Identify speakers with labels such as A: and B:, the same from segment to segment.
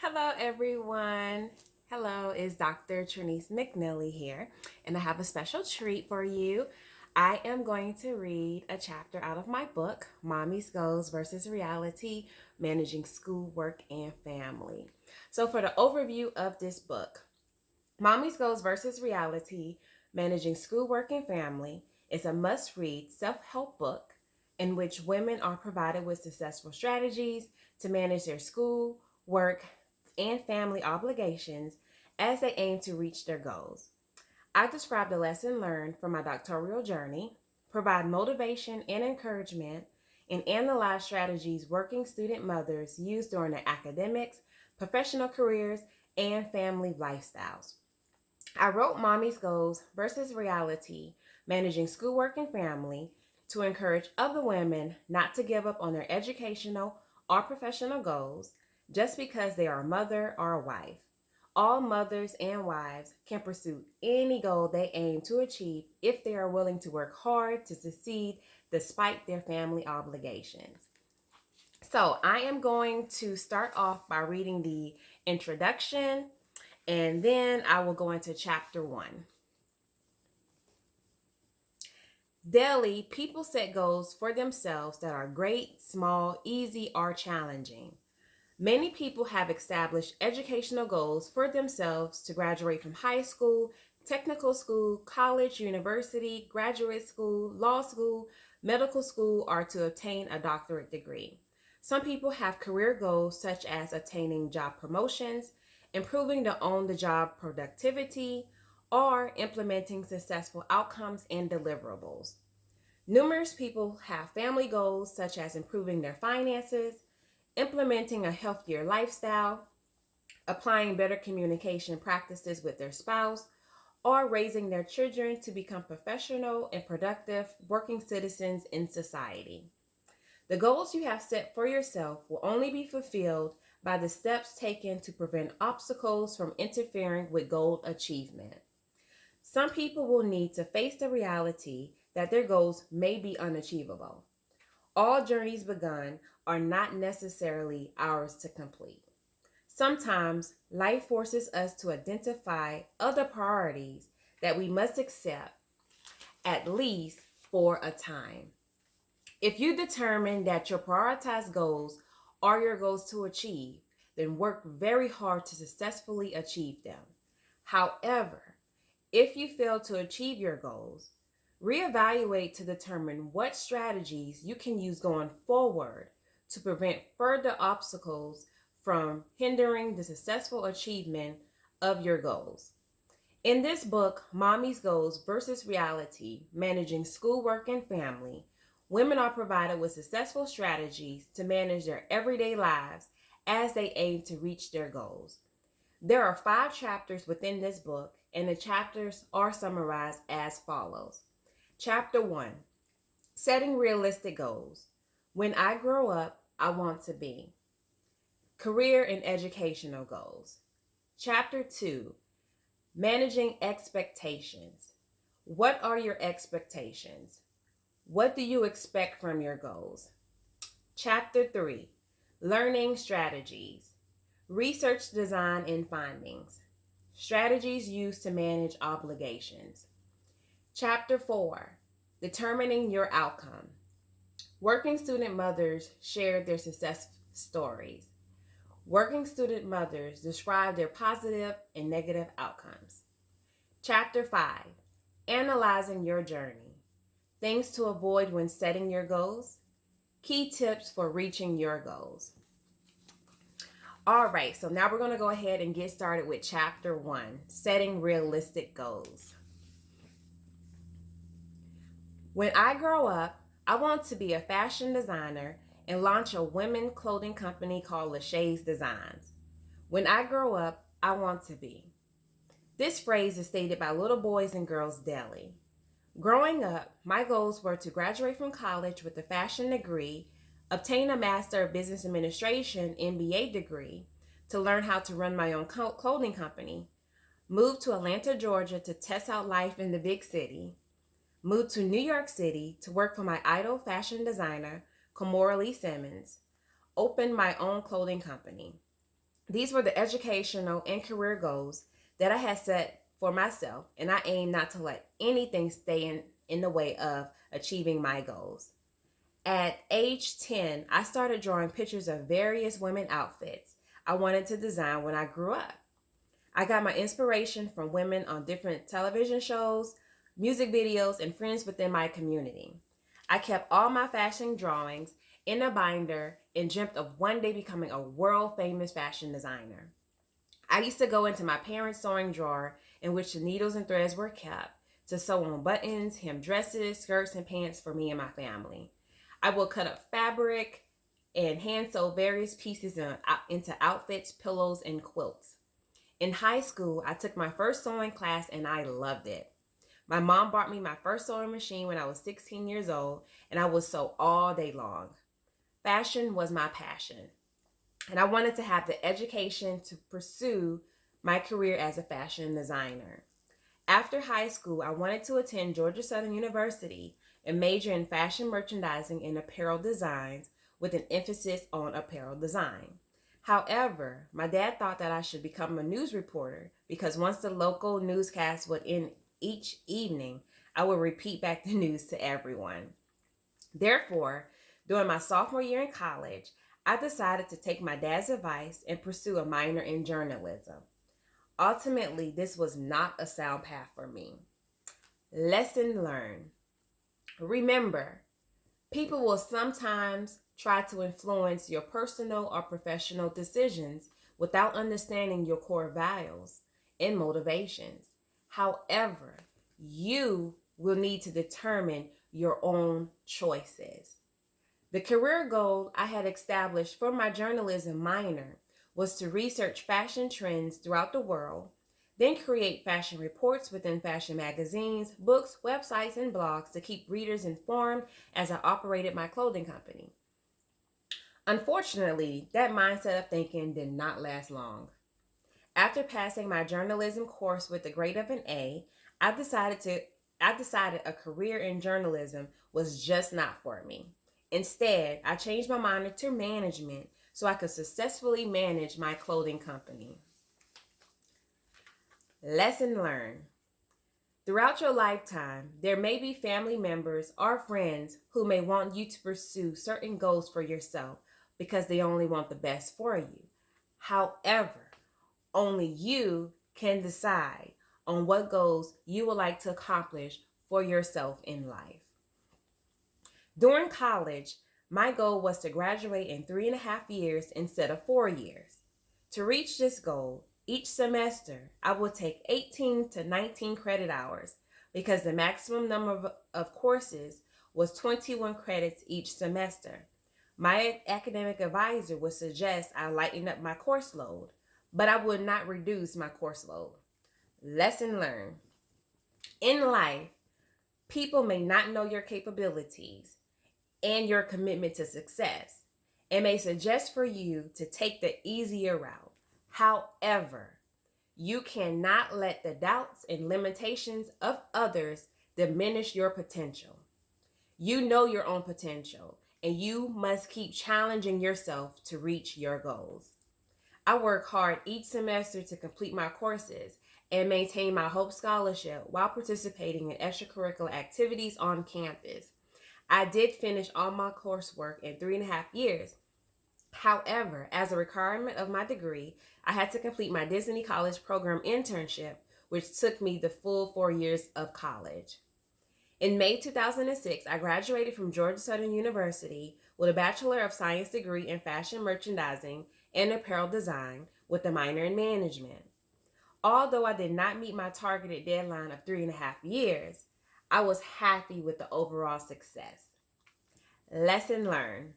A: Hello, everyone. Hello, is Dr. Trenese McNealy here, and I have a special treat for you. I am going to read a chapter out of my book, Mommy's Goals versus Reality Managing School, Work, and Family. So, for the overview of this book, Mommy's Goals versus Reality Managing School, Work, and Family is a must read self help book in which women are provided with successful strategies to manage their school, work, and family obligations as they aim to reach their goals. I describe the lesson learned from my doctoral journey, provide motivation and encouragement, and analyze strategies working student mothers use during their academics, professional careers, and family lifestyles. I wrote Mommy's Goals versus Reality, Managing Schoolwork and Family, to encourage other women not to give up on their educational or professional goals just because they are a mother or a wife. All mothers and wives can pursue any goal they aim to achieve if they are willing to work hard to succeed despite their family obligations. So, I am going to start off by reading the introduction and then I will go into chapter 1. Daily, people set goals for themselves that are great, small, easy, or challenging. Many people have established educational goals for themselves to graduate from high school, technical school, college, university, graduate school, law school, medical school, or to obtain a doctorate degree. Some people have career goals such as attaining job promotions, improving the on-the-job productivity, or implementing successful outcomes and deliverables. Numerous people have family goals such as improving their finances, implementing a healthier lifestyle, applying better communication practices with their spouse, or raising their children to become professional and productive working citizens in society. The goals you have set for yourself will only be fulfilled by the steps taken to prevent obstacles from interfering with goal achievement. Some people will need to face the reality that their goals may be unachievable. All journeys begun are not necessarily ours to complete. Sometimes life forces us to identify other priorities that we must accept, at least for a time. If you determine that your prioritized goals are your goals to achieve, then work very hard to successfully achieve them. However, if you fail to achieve your goals, reevaluate to determine what strategies you can use going forward to prevent further obstacles from hindering the successful achievement of your goals. In this book, Mommy's Goals versus Reality, Managing Schoolwork and Family, women are provided with successful strategies to manage their everyday lives as they aim to reach their goals. There are 5 chapters within this book, and the chapters are summarized as follows. Chapter 1, Setting Realistic Goals. When I grow up, I want to be. Career and Educational Goals. Chapter 2, Managing Expectations. What are your expectations? What do you expect from your goals? Chapter 3, Learning Strategies. Research, design, and findings. Strategies used to manage obligations. Chapter 4, Determining Your Outcome. Working student mothers share their success stories. Working student mothers describe their positive and negative outcomes. Chapter 5, Analyzing Your Journey. Things to avoid when setting your goals. Key tips for reaching your goals. All right, so now we're going to go ahead and get started with chapter 1, Setting Realistic Goals. When I grow up, I want to be a fashion designer and launch a women's clothing company called Lachey's Designs. When I grow up, I want to be. This phrase is stated by little boys and girls daily. Growing up, my goals were to graduate from college with a fashion degree, obtain a Master of Business Administration MBA degree to learn how to run my own clothing company, move to Atlanta, Georgia to test out life in the big city, move to New York City to work for my idol fashion designer, Kamora Lee Simmons, open my own clothing company. These were the educational and career goals that I had set for myself, and I aim not to let anything stay in the way of achieving my goals. At age 10, I started drawing pictures of various women outfits I wanted to design when I grew up. I got my inspiration from women on different television shows, music videos, and friends within my community. I kept all my fashion drawings in a binder and dreamt of one day becoming a world famous fashion designer. I used to go into my parents' sewing drawer in which the needles and threads were kept to sew on buttons, hem dresses, skirts, and pants for me and my family. I would cut up fabric and hand sew various pieces into outfits, pillows, and quilts. In high school, I took my first sewing class and I loved it. My mom bought me my first sewing machine when I was 16 years old, and I would sew all day long. Fashion was my passion, and I wanted to have the education to pursue my career as a fashion designer. After high school, I wanted to attend Georgia Southern University and major in fashion merchandising and apparel designs with an emphasis on apparel design. However, my dad thought that I should become a news reporter because once the local newscast would end each evening, I would repeat back the news to everyone. Therefore, during my sophomore year in college, I decided to take my dad's advice and pursue a minor in journalism. Ultimately, this was not a sound path for me. Lesson learned. Remember, people will sometimes try to influence your personal or professional decisions without understanding your core values and motivations. However, you will need to determine your own choices. The career goal I had established for my journalism minor was to research fashion trends throughout the world, then create fashion reports within fashion magazines, books, websites, and blogs to keep readers informed as I operated my clothing company. Unfortunately, that mindset of thinking did not last long. After passing my journalism course with the grade of an A, I decided to I decided a career in journalism was just not for me. Instead, I changed my minor to management so I could successfully manage my clothing company. Lesson learned. Throughout your lifetime, there may be family members or friends who may want you to pursue certain goals for yourself because they only want the best for you. However, only you can decide on what goals you would like to accomplish for yourself in life. During college, my goal was to graduate in 3.5 years instead of 4 years. To reach this goal, each semester I would take 18 to 19 credit hours because the maximum number of courses was 21 credits each semester. My academic advisor would suggest I lighten up my course load, but I would not reduce my course load. Lesson learned. In life, people may not know your capabilities and your commitment to success and may suggest for you to take the easier route. However, you cannot let the doubts and limitations of others diminish your potential. You know your own potential, and you must keep challenging yourself to reach your goals. I work hard each semester to complete my courses and maintain my Hope Scholarship while participating in extracurricular activities on campus. I did finish all my coursework in 3.5 years. However, as a requirement of my degree, I had to complete my Disney College program internship, which took me the full 4 years of college. In May 2006, I graduated from Georgia Southern University with a Bachelor of Science degree in Fashion Merchandising and Apparel Design with a minor in Management. Although I did not meet my targeted deadline of 3.5 years, I was happy with the overall success. Lesson learned.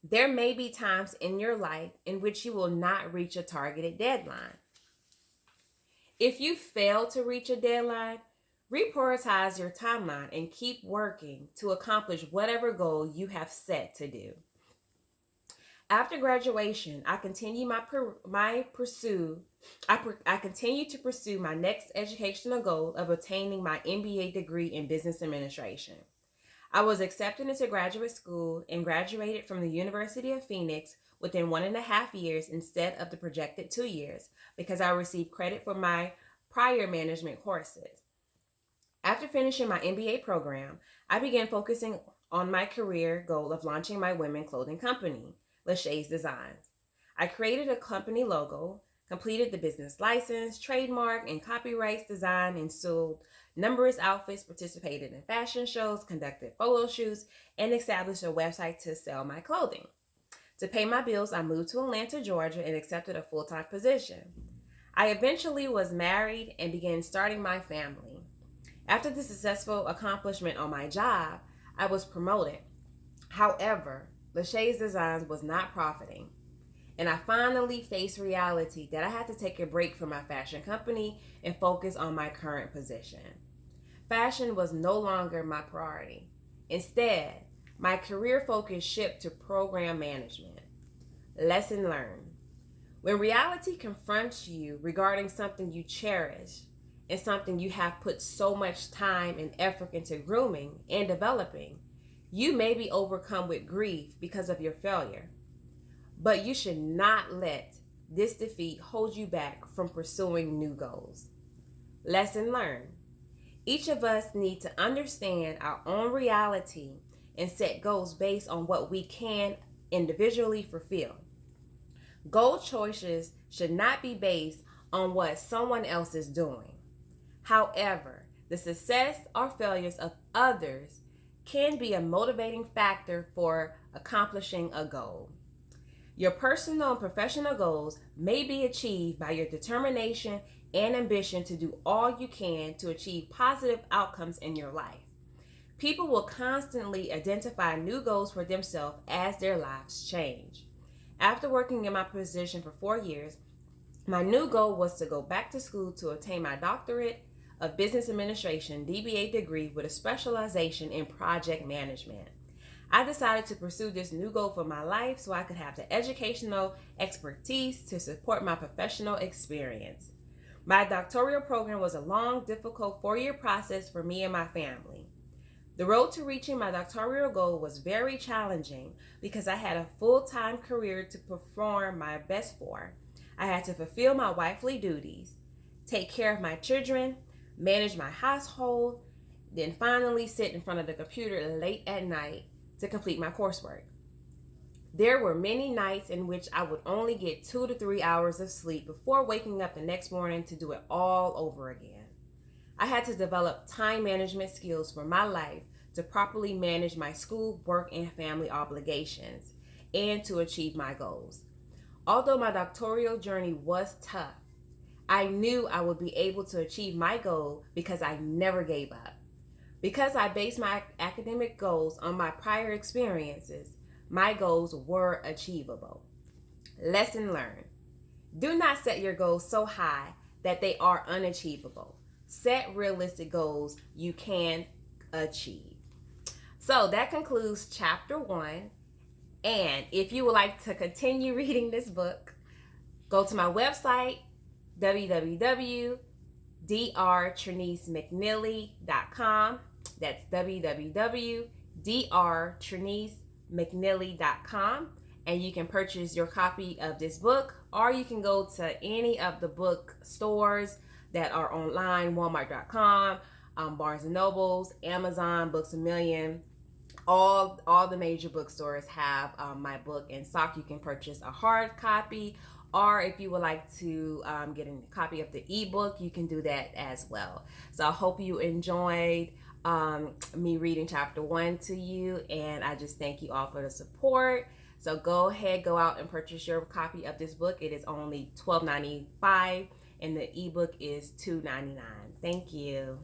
A: There may be times in your life in which you will not reach a targeted deadline. If you fail to reach a deadline, reprioritize your timeline and keep working to accomplish whatever goal you have set to do. After graduation, I continued to pursue my next educational goal of obtaining my MBA degree in business administration. I was accepted into graduate school and graduated from the University of Phoenix within 1.5 years instead of the projected 2 years because I received credit for my prior management courses. After finishing my MBA program, I began focusing on my career goal of launching my women clothing company, Lachey's Designs. I created a company logo, completed the business license, trademark, and copyrights design, and sold numerous outfits, participated in fashion shows, conducted photo shoots, and established a website to sell my clothing. To pay my bills, I moved to Atlanta, Georgia, and accepted a full-time position. I eventually was married and began starting my family. After the successful accomplishment on my job, I was promoted. However, Lachey's Designs was not profiting, and I finally faced reality that I had to take a break from my fashion company and focus on my current position. Fashion was no longer my priority. Instead, my career focus shifted to program management. Lesson learned. When reality confronts you regarding something you cherish and something you have put so much time and effort into grooming and developing, you may be overcome with grief because of your failure. But you should not let this defeat hold you back from pursuing new goals. Lesson learned. Each of us need to understand our own reality and set goals based on what we can individually fulfill. Goal choices should not be based on what someone else is doing. However, the success or failures of others can be a motivating factor for accomplishing a goal. Your personal and professional goals may be achieved by your determination and ambition to do all you can to achieve positive outcomes in your life. People will constantly identify new goals for themselves as their lives change. After working in my position for 4 years, my new goal was to go back to school to obtain my doctorate of business administration (DBA) degree with a specialization in project management. I decided to pursue this new goal for my life so I could have the educational expertise to support my professional experience. My doctoral program was a long, difficult 4-year process for me and my family. The road to reaching my doctoral goal was very challenging because I had a full-time career to perform my best for. I had to fulfill my wifely duties, take care of my children, manage my household, then finally sit in front of the computer late at night to complete my coursework. There were many nights in which I would only get 2 to 3 hours of sleep before waking up the next morning to do it all over again. I had to develop time management skills for my life to properly manage my school, work, and family obligations, and to achieve my goals. Although my doctoral journey was tough, I knew I would be able to achieve my goal because I never gave up. Because I based my academic goals on my prior experiences, my goals were achievable. Lesson learned. Do not set your goals so high that they are unachievable. Set realistic goals you can achieve. So that concludes chapter 1. And if you would like to continue reading this book, go to my website, www.drtrenesemcnealy.com. That's www.drtrenesemcnealy.com. And you can purchase your copy of this book, or you can go to any of the book stores that are online, Walmart.com, Barnes & Nobles, Amazon, Books A Million. All the major bookstores have my book in stock. You can purchase a hard copy, or if you would like to get a copy of the ebook, you can do that as well. So I hope you enjoyed me reading chapter 1 to you, and I just thank you all for the support. So go ahead, go out and purchase your copy of this book. It is only $12.95, and the ebook is $2.99. Thank you.